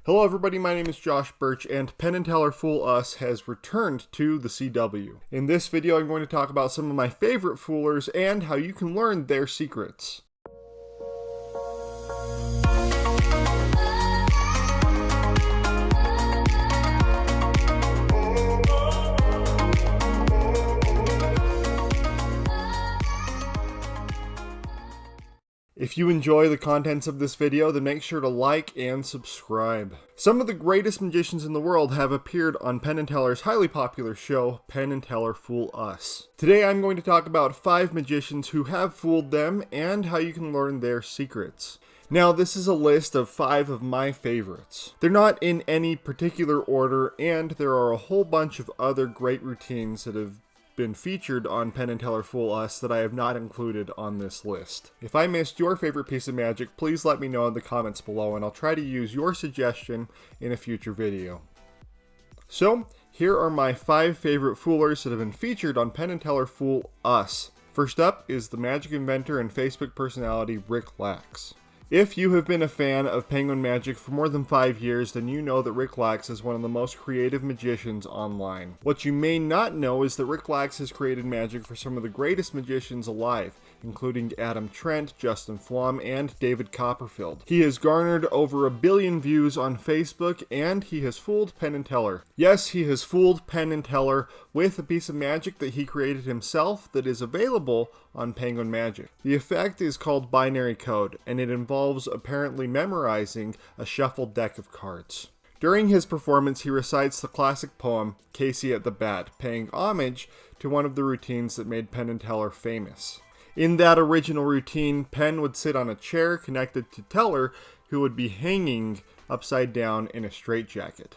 Hello everybody, my name is Josh Birch, and Penn and Teller Fool Us has returned to the CW. In this video I'm going to talk about some of my favorite foolers and how you can learn their secrets. If you enjoy the contents of this video, then make sure to like and subscribe. Some of the greatest magicians in the world have appeared on Penn and Teller's highly popular show, Penn and Teller Fool Us. Today I'm going to talk about 5 magicians who have fooled them and how you can learn their secrets. Now, this is a list of 5 of my favorites. They're not in any particular order, and there are a whole bunch of other great routines that have been featured on Penn and Teller Fool Us that I have not included on this list. If I missed your favorite piece of magic, please let me know in the comments below and I'll try to use your suggestion in a future video. So, here are my 5 favorite foolers that have been featured on Penn and Teller Fool Us. First up is the magic inventor and Facebook personality Rick Lax. If you have been a fan of penguin magic for more than 5 years, then you know that Rick Lax is one of the most creative magicians online. What you may not know is that Rick Lax has created magic for some of the greatest magicians alive, including Adam Trent, Justin Flom, and David Copperfield. He has garnered over 1 billion views on Facebook, and he has fooled Penn and Teller. Yes, he has fooled Penn and Teller with a piece of magic that he created himself that is available on Penguin Magic. The effect is called binary code, and it involves apparently memorizing a shuffled deck of cards. During his performance, he recites the classic poem, Casey at the Bat, paying homage to one of the routines that made Penn and Teller famous. In that original routine, Penn would sit on a chair connected to Teller, who would be hanging upside down in a straitjacket.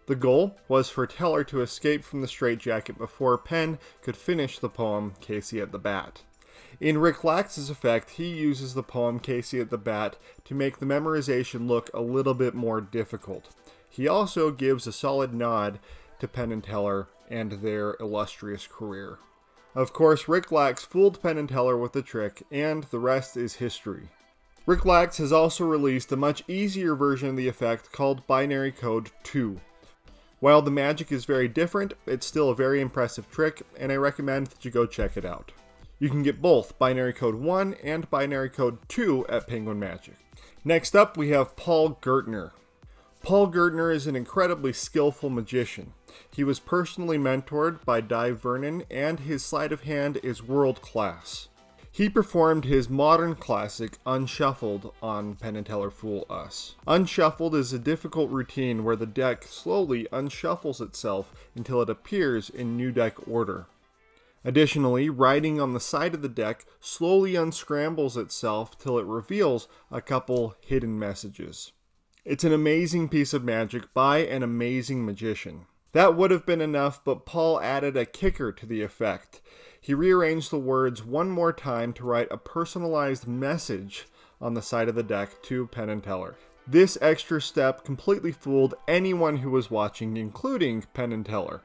The goal was for Teller to escape from the straitjacket before Penn could finish the poem, Casey at the Bat. In Rick Lax's effect, he uses the poem Casey at the Bat to make the memorization look a little bit more difficult. He also gives a solid nod to Penn and Teller and their illustrious career. Of course, Rick Lax fooled Penn and Teller with the trick, and the rest is history. Rick Lax has also released a much easier version of the effect called Binary Code 2. While the magic is very different, it's still a very impressive trick, and I recommend that you go check it out. You can get both Binary Code 1 and Binary Code 2 at Penguin Magic. Next up, we have Paul Gertner. Paul Gertner is an incredibly skillful magician. He was personally mentored by Di Vernon, and his sleight of hand is world class. He performed his modern classic, Unshuffled, on Penn and Teller Fool Us. Unshuffled is a difficult routine where the deck slowly unshuffles itself until it appears in new deck order. Additionally, writing on the side of the deck slowly unscrambles itself till it reveals a couple hidden messages. It's an amazing piece of magic by an amazing magician. That would have been enough, but Paul added a kicker to the effect. He rearranged the words one more time to write a personalized message on the side of the deck to Penn and Teller. This extra step completely fooled anyone who was watching, including Penn and Teller.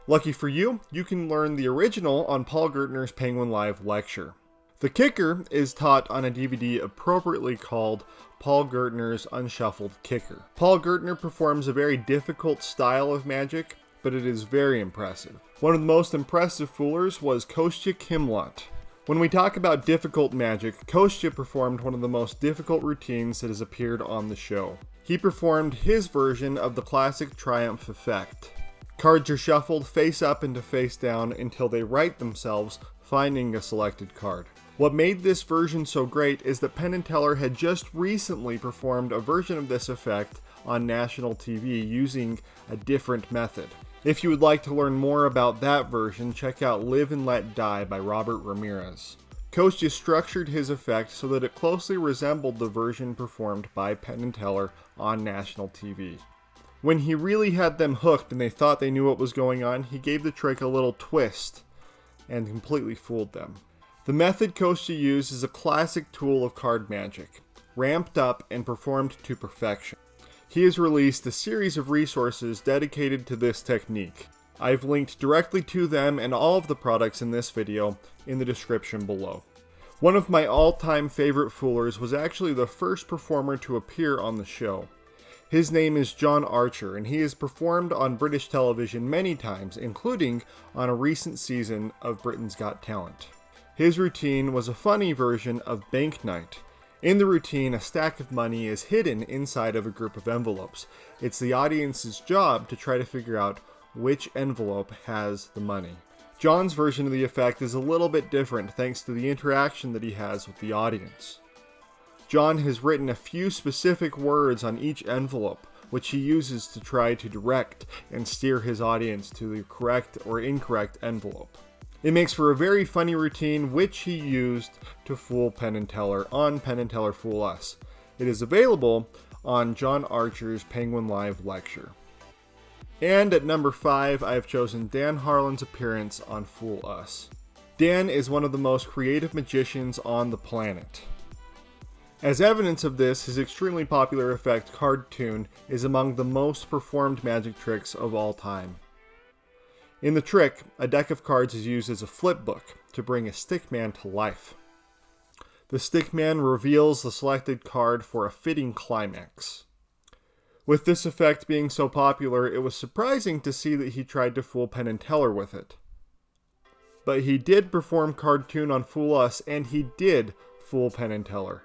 Lucky for you, you can learn the original on Paul Gertner's Penguin Live lecture. The kicker is taught on a DVD appropriately called Paul Gertner's Unshuffled Kicker. Paul Gertner performs a very difficult style of magic, but it is very impressive. One of the most impressive foolers was Kostya Kimlat. When we talk about difficult magic, Kostya performed one of the most difficult routines that has appeared on the show. He performed his version of the classic Triumph effect. Cards are shuffled face up and face down until they right themselves, finding a selected card. What made this version so great is that Penn and Teller had just recently performed a version of this effect on national TV using a different method. If you would like to learn more about that version, check out Live and Let Die by Robert Ramirez. Kostya structured his effect so that it closely resembled the version performed by Penn and Teller on national TV. When he really had them hooked and they thought they knew what was going on, he gave the trick a little twist and completely fooled them. The method Kostya used is a classic tool of card magic, ramped up and performed to perfection. He has released a series of resources dedicated to this technique. I've linked directly to them and all of the products in this video in the description below. One of my all-time favorite foolers was actually the first performer to appear on the show. His name is John Archer, and he has performed on British television many times, including on a recent season of Britain's Got Talent. His routine was a funny version of Bank Night. In the routine, a stack of money is hidden inside of a group of envelopes. It's the audience's job to try to figure out which envelope has the money. John's version of the effect is a little bit different thanks to the interaction that he has with the audience. John has written a few specific words on each envelope, which he uses to try to direct and steer his audience to the correct or incorrect envelope. It makes for a very funny routine, which he used to fool Penn and Teller on Penn and Teller Fool Us. It is available on John Archer's Penguin Live lecture. And at number 5, I have chosen Dan Harlan's appearance on Fool Us. Dan is one of the most creative magicians on the planet. As evidence of this, his extremely popular effect, Card Tune, is among the most performed magic tricks of all time. In the trick, a deck of cards is used as a flip book to bring a stickman to life. The stickman reveals the selected card for a fitting climax. With this effect being so popular, it was surprising to see that he tried to fool Penn and Teller with it. But he did perform Card Tune on Fool Us, and he did fool Penn and Teller.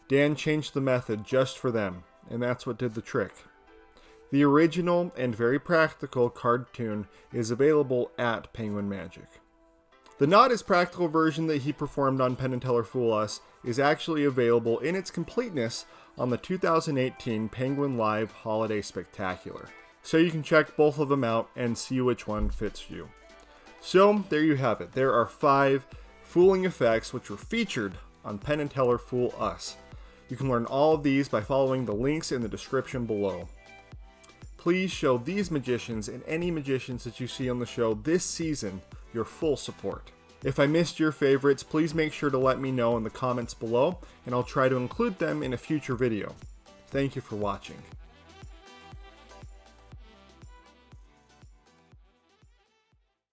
Dan changed the method just for them, and that's what did the trick. The original and very practical Card Tune is available at Penguin Magic. The not as practical version that he performed on Penn and Teller Fool Us is actually available in its completeness on the 2018 Penguin Live Holiday Spectacular. So you can check both of them out and see which one fits you. So there you have it. There are 5 fooling effects which were featured on Penn and Teller Fool Us. You can learn all of these by following the links in the description below. Please show these magicians and any magicians that you see on the show this season your full support. If I missed your favorites, please make sure to let me know in the comments below, and I'll try to include them in a future video. Thank you for watching.